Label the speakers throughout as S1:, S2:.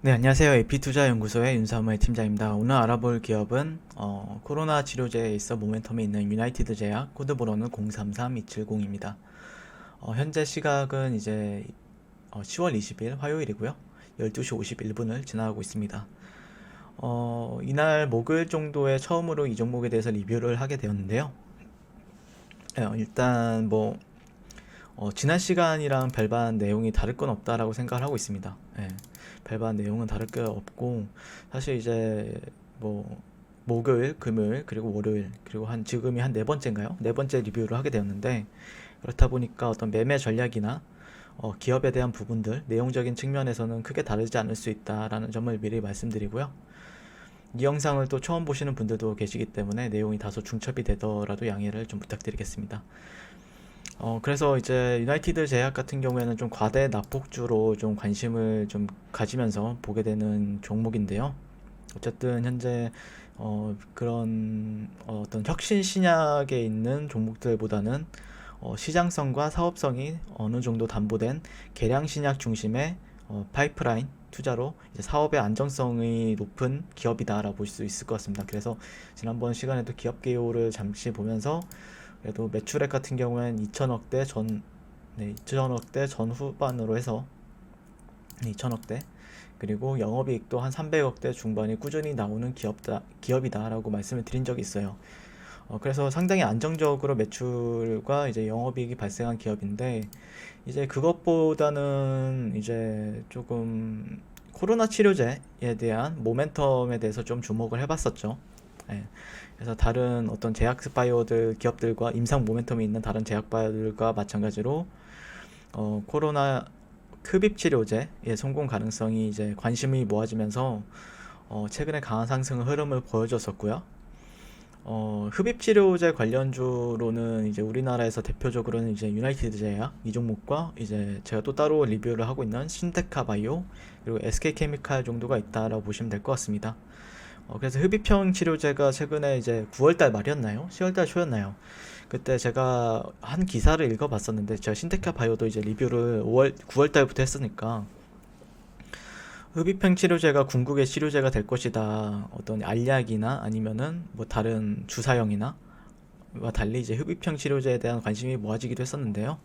S1: 네, 안녕하세요. AP투자연구소의 윤사무의 팀장입니다. 오늘 알아볼 기업은 코로나 치료제에 있어 모멘텀이 있는 유나이티드 제약, 코드번호는 033270입니다. 현재 시각은 이제 10월 20일 화요일이고요. 12시 51분을 지나가고 있습니다. 이날 목요일 정도에 처음으로 이 종목에 대해서 리뷰를 하게 되었는데요. 일단 지난 시간이랑 별반 내용이 다를 건 없다라고 생각을 하고 있습니다. 별반 내용은 다를 게 없고, 사실 이제 뭐 목요일, 금요일, 그리고 월요일, 그리고 지금이 한 네 번째인가요? 네 번째 리뷰를 하게 되었는데, 그렇다 보니까 어떤 매매 전략이나 기업에 대한 부분들, 내용적인 측면에서는 크게 다르지 않을 수 있다라는 점을 미리 말씀드리고요. 이 영상을 또 처음 보시는 분들도 계시기 때문에 내용이 다소 중첩이 되더라도 양해를 좀 부탁드리겠습니다. 그래서 이제 유나이티드 제약 같은 경우에는 좀 과대 낙폭주로 좀 관심을 좀 가지면서 보게 되는 종목인데요. 어쨌든 현재 그런 어떤 혁신 신약에 있는 종목들보다는 시장성과 사업성이 어느 정도 담보된 개량 신약 중심의 파이프라인 투자로 이제 사업의 안정성이 높은 기업이다라고 볼 수 있을 것 같습니다. 그래서 지난번 시간에도 기업 개요를 잠시 보면서 그래도 매출액 같은 경우엔 2천억대 네, 2천억대 전후반으로 해서 2천억대, 그리고 영업이익도 한 300억대 중반이 꾸준히 나오는 기업이다라고 말씀을 드린 적이 있어요. 그래서 상당히 안정적으로 매출과 이제 영업이익이 발생한 기업인데, 이제 그것보다는 이제 조금 코로나 치료제에 대한 모멘텀에 대해서 좀 주목을 해봤었죠. 예. 그래서 다른 어떤 제약 바이오들 기업들과 임상 모멘텀이 있는 다른 제약 바이오들과 마찬가지로 코로나 흡입 치료제의 성공 가능성이 이제 관심이 모아지면서 최근에 강한 상승 흐름을 보여줬었고요. 흡입 치료제 관련주로는 이제 우리나라에서 대표적으로는 이제 유나이티드 제약 이 종목과 이제 제가 또 따로 리뷰를 하고 있는 신테카 바이오, 그리고 SK케미칼 정도가 있다라고 보시면 될 것 같습니다. 그래서 흡입형 치료제가 최근에 이제 9월달 말이었나요? 10월달 초였나요? 그때 제가 한 기사를 읽어봤었는데, 제가 신테카 바이오도 이제 리뷰를 9월달부터 했으니까, 흡입형 치료제가 궁극의 치료제가 될 것이다, 어떤 알약이나 아니면은 뭐 다른 주사형이나 와 달리 이제 흡입형 치료제에 대한 관심이 모아지기도 했었는데요.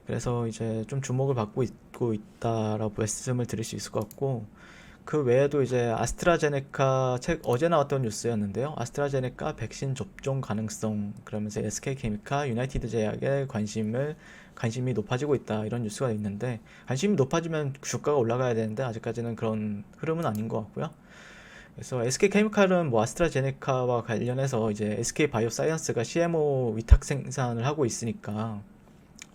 S1: 그래서 이제 좀 주목을 받고 있고 있다라고 말씀을 드릴 수 있을 것 같고, 그 외에도 이제 아스트라제네카 어제 나왔던 뉴스였는데요. 아스트라제네카 백신 접종 가능성, 그러면서 SK케미칼, 유나이티드 제약의 관심이 높아지고 있다, 이런 뉴스가 있는데, 관심이 높아지면 주가가 올라가야 되는데 아직까지는 그런 흐름은 아닌 것 같고요. 그래서 SK케미칼은 뭐 아스트라제네카와 관련해서 이제 SK바이오사이언스가 CMO 위탁 생산을 하고 있으니까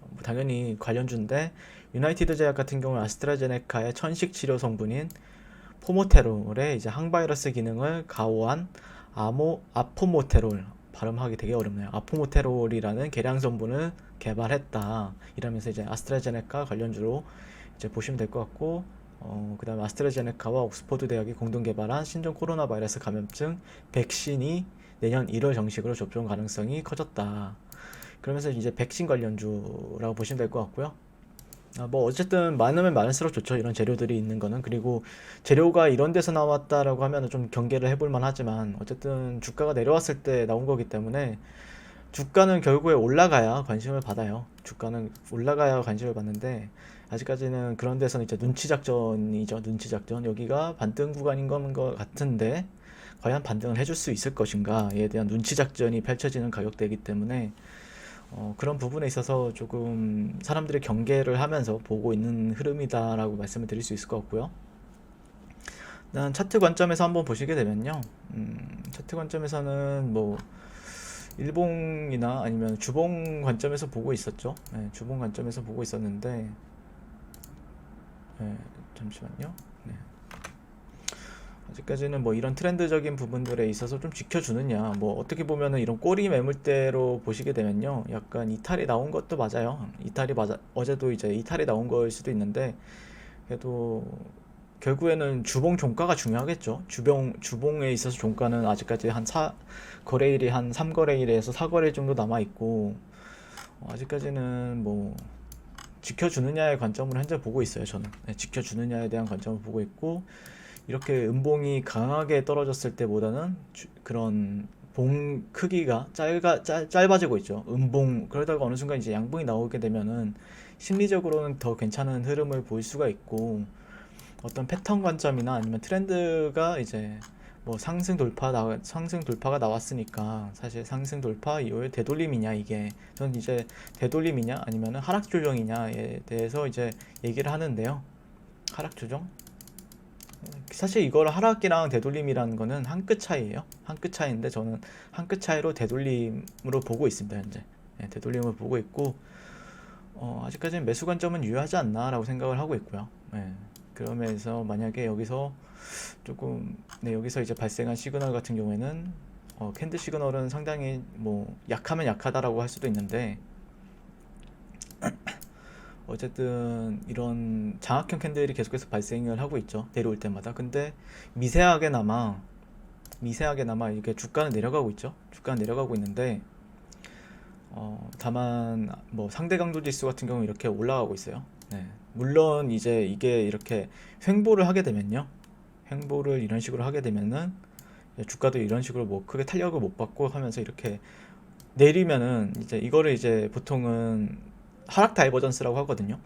S1: 뭐 당연히 관련주인데, 유나이티드 제약 같은 경우는 아스트라제네카의 천식 치료 성분인 포모테롤의 이제 항바이러스 기능을 가호한 아포모테롤, 발음하기 되게 어렵네요. 아포모테롤이라는 계량 성분을 개발했다, 이러면서 이제 아스트라제네카 관련주로 이제 보시면 될 것 같고, 그 다음에 아스트라제네카와 옥스퍼드 대학이 공동 개발한 신종 코로나 바이러스 감염증 백신이 내년 1월 정식으로 접종 가능성이 커졌다. 그러면서 이제 백신 관련주라고 보시면 될 것 같고요. 뭐 어쨌든 많으면 많을수록 좋죠, 이런 재료들이 있는 거는. 그리고 재료가 이런 데서 나왔다라고 하면 좀 경계를 해볼 만하지만, 어쨌든 주가가 내려왔을 때 나온 거기 때문에 주가는 결국에 올라가야 관심을 받아요. 주가는 올라가야 관심을 받는데, 아직까지는 그런 데서는 이제 눈치 작전이죠. 눈치 작전. 여기가 반등 구간인 것 같은데 과연 반등을 해줄 수 있을 것인가에 대한 눈치 작전이 펼쳐지는 가격대이기 때문에 그런 부분에 있어서 조금 사람들이 경계를 하면서 보고 있는 흐름이다라고 말씀을 드릴 수 있을 것 같고요. 일단 차트 관점에서 한번 보시게 되면요, 차트 관점에서는 뭐 일봉이나 아니면 주봉 관점에서 보고 있었죠. 네, 주봉 관점에서 보고 있었는데, 네, 잠시만요. 네. 아직까지는 뭐 이런 트렌드적인 부분들에 있어서 좀 지켜주느냐, 뭐 어떻게 보면은 이런 꼬리 매물대로 보시게 되면요, 약간 이탈이 나온 것도 맞아요. 어제도 이제 이탈이 나온 걸 수도 있는데, 그래도 결국에는 주봉 종가가 중요하겠죠. 주봉에 있어서 종가는 아직까지 거래일이 한 3거래일에서 4거래일 정도 남아 있고, 아직까지는 뭐 지켜주느냐의 관점으로 현재 보고 있어요. 저는 지켜주느냐에 대한 관점을 보고 있고, 이렇게 음봉이 강하게 떨어졌을 때보다는 그런 봉 크기가 짧아지고 있죠. 음봉 그러다가 어느 순간 이제 양봉이 나오게 되면은 심리적으로는 더 괜찮은 흐름을 보일 수가 있고, 어떤 패턴 관점이나 아니면 트렌드가 이제 뭐 상승 돌파가 나왔으니까, 사실 상승 돌파 이후에 되돌림이냐, 이게 저는 이제 되돌림이냐 아니면 하락 조정이냐에 대해서 이제 얘기를 하는데요. 하락 조정, 사실 이걸 하락이랑 되돌림이라는 거는 한 끗 차이예요. 한 끗 차이인데 저는 한 끗 차이로 되돌림으로 보고 있습니다. 현재 되돌림을 보고 있고, 아직까지는 매수 관점은 유효하지 않나라고 생각을 하고 있고요. 그러면서 만약에 여기서 조금, 여기서 이제 발생한 시그널 같은 경우에는 캔들 시그널은 상당히 뭐 약하면 약하다라고 할 수도 있는데, 어쨌든 이런 장악형 캔들이 계속해서 발생을 하고 있죠. 내려올 때마다. 근데 미세하게나마 이렇게 주가는 내려가고 있죠. 주가는 내려가고 있는데, 다만 뭐 상대 강도 지수 같은 경우 이렇게 올라가고 있어요. 물론 이제 이게 이렇게 횡보를 하게 되면요, 횡보를 이런 식으로 하게 되면은 주가도 이런 식으로 뭐 크게 탄력을 못 받고 하면서 이렇게 내리면은, 이제 이거를 이제 보통은 하락 다이버전스라고 하거든요.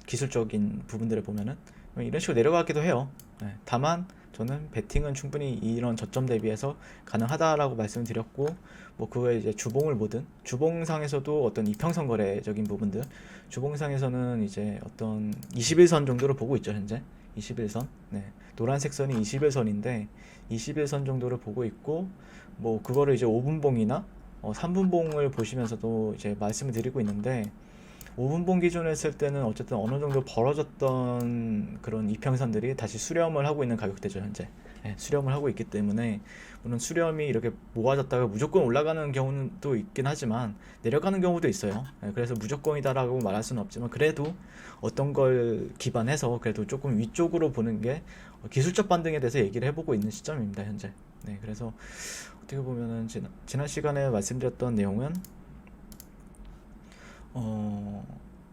S1: 기술적인 부분들을 보면은 이런 식으로 내려가기도 해요. 다만 저는 베팅은 충분히 이런 저점 대비해서 가능하다라고 말씀을 드렸고, 뭐 그거에 이제 주봉을 보든, 주봉상에서도 어떤 이평선 거래적인 부분들, 주봉상에서는 이제 어떤 21선 정도로 보고 있죠. 현재 21선, 노란색 선이 21선인데 21선 정도를 보고 있고, 뭐 그거를 이제 5분봉이나 3분봉을 보시면서도 이제 말씀을 드리고 있는데, 5분봉 기준으로 했을 때는 어쨌든 어느 정도 벌어졌던 그런 이평선들이 다시 수렴을 하고 있는 가격대죠. 현재 수렴을 하고 있기 때문에, 물론 수렴이 이렇게 모아졌다가 무조건 올라가는 경우는 또 있긴 하지만 내려가는 경우도 있어요. 그래서 무조건이다라고 말할 수는 없지만, 그래도 어떤 걸 기반해서 그래도 조금 위쪽으로 보는 게 기술적 반등에 대해서 얘기를 해보고 있는 시점입니다. 현재. 그래서 어떻게 보면은 지난 시간에 말씀드렸던 내용은,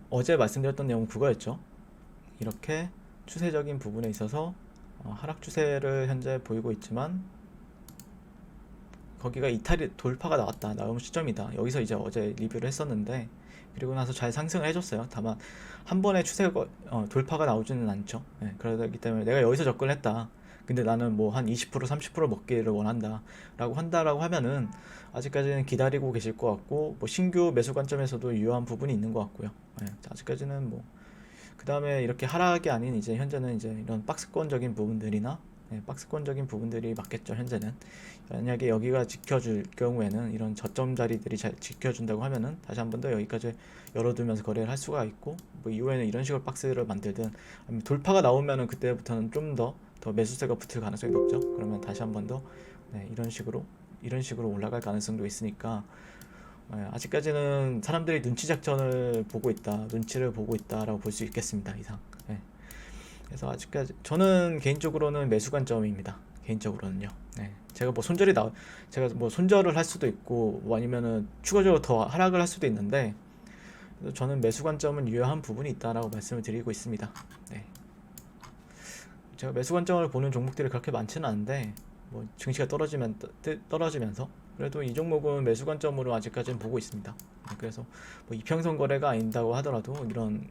S1: 어제 말씀드렸던 내용은 그거였죠. 이렇게 추세적인 부분에 있어서 하락 추세를 현재 보이고 있지만, 거기가 이탈이 돌파가 나온 시점이다. 여기서 이제 어제 리뷰를 했었는데, 그리고 나서 잘 상승을 해줬어요. 다만 한 번에 추세가 돌파가 나오지는 않죠. 그러기 때문에 내가 여기서 접근을 했다, 근데 나는 뭐 한 20% 30% 먹기를 원한다 라고 하면은 아직까지는 기다리고 계실 것 같고, 뭐 신규 매수 관점에서도 유효한 부분이 있는 것 같고요. 아직까지는 뭐, 그 다음에 이렇게 하락이 아닌 이제 현재는 이제 이런 박스권적인 부분들이나, 박스권적인 부분들이 맞겠죠. 현재는 만약에 여기가 지켜줄 경우에는, 이런 저점 자리들이 잘 지켜준다고 하면은 다시 한 번 더 여기까지 열어두면서 거래를 할 수가 있고, 뭐 이후에는 이런 식으로 박스를 만들든, 아니면 돌파가 나오면은 그때부터는 좀 더 매수세가 붙을 가능성이 높죠. 그러면 다시 한 번 더 이런 식으로 올라갈 가능성도 있으니까, 아직까지는 사람들이 눈치를 보고 있다라고 볼 수 있겠습니다. 이상. 그래서 아직까지 저는 개인적으로는 매수 관점입니다. 개인적으로는요. 제가 뭐 손절을 할 수도 있고, 뭐 아니면은 추가적으로 더 하락을 할 수도 있는데, 저는 매수 관점은 유효한 부분이 있다라고 말씀을 드리고 있습니다. 제가 매수 관점을 보는 종목들이 그렇게 많지는 않은데, 뭐 증시가 떨어지면서 그래도 이 종목은 매수 관점으로 아직까지는 보고 있습니다. 그래서 뭐 이평선 거래가 아닌다고 하더라도 이런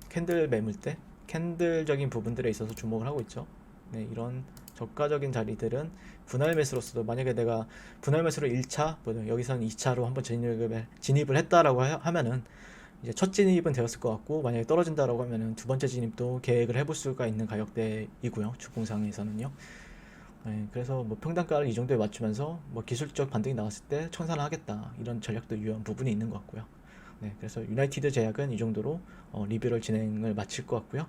S1: 캔들적인 부분들에 있어서 주목을 하고 있죠. 이런 저가적인 자리들은 분할 매수로서도, 만약에 내가 분할 매수로 1차, 여기서는 2차로 한번 진입을 했다라고 하면은, 이제 첫 진입은 되었을 것 같고, 만약에 떨어진다라고 하면은 두 번째 진입도 계획을 해볼 수가 있는 가격대이고요. 주봉상에서는요. 그래서 뭐 평단가를 이 정도에 맞추면서 뭐 기술적 반등이 나왔을 때 청산을 하겠다, 이런 전략도 유효한 부분이 있는 것 같고요. 그래서 유나이티드 제약은 이 정도로 리뷰를 진행을 마칠 것 같고요.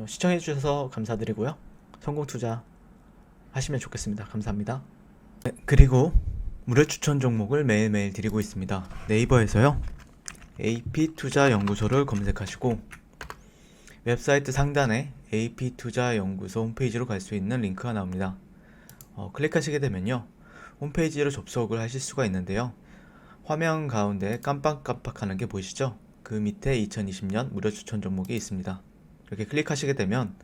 S1: 시청해 주셔서 감사드리고요. 성공 투자 하시면 좋겠습니다. 감사합니다. 그리고 무료 추천 종목을 매일매일 드리고 있습니다. 네이버에서요, AP투자연구소를 검색하시고 웹사이트 상단에 AP투자연구소 홈페이지로 갈 수 있는 링크가 나옵니다. 클릭하시게 되면요, 홈페이지로 접속을 하실 수가 있는데요, 화면 가운데 깜빡깜빡하는 게 보이시죠? 그 밑에 2020년 무료 추천 종목이 있습니다. 이렇게 클릭하시게 되면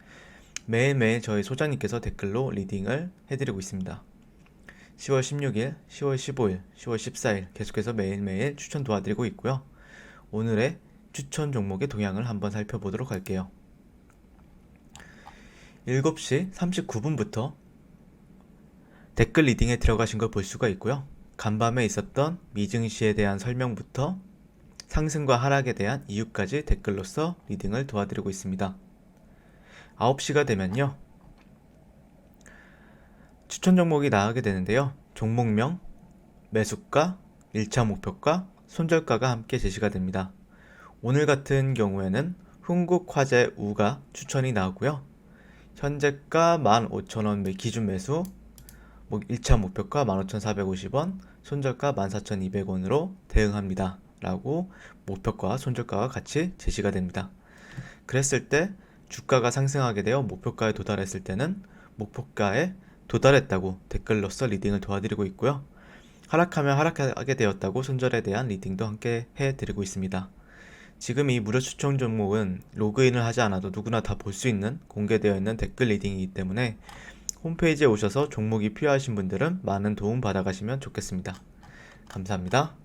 S1: 매일매일 저희 소장님께서 댓글로 리딩을 해드리고 있습니다. 10월 16일, 10월 15일, 10월 14일 계속해서 매일매일 추천 도와드리고 있고요. 오늘의 추천 종목의 동향을 한번 살펴보도록 할게요. 7시 39분부터 댓글 리딩에 들어가신 걸 볼 수가 있고요. 간밤에 있었던 미증시에 대한 설명부터 상승과 하락에 대한 이유까지 댓글로서 리딩을 도와드리고 있습니다. 9시가 되면요. 추천 종목이 나가게 되는데요. 종목명, 매수가, 1차 목표가, 손절가가 함께 제시가 됩니다. 오늘 같은 경우에는 흥국화재우가 추천이 나오고요. 현재가 15,000원 기준 매수, 1차 목표가 15,450원, 손절가 14,200원으로 대응합니다. 라고 목표가, 손절가가 같이 제시가 됩니다. 그랬을 때 주가가 상승하게 되어 목표가에 도달했을 때는 목표가에 도달했다고 댓글로서 리딩을 도와드리고 있고요. 하락하면 하락하게 되었다고 손절에 대한 리딩도 함께 해드리고 있습니다. 지금 이 무료 추천 종목은 로그인을 하지 않아도 누구나 다 볼 수 있는 공개되어 있는 댓글 리딩이기 때문에 홈페이지에 오셔서 종목이 필요하신 분들은 많은 도움 받아가시면 좋겠습니다. 감사합니다.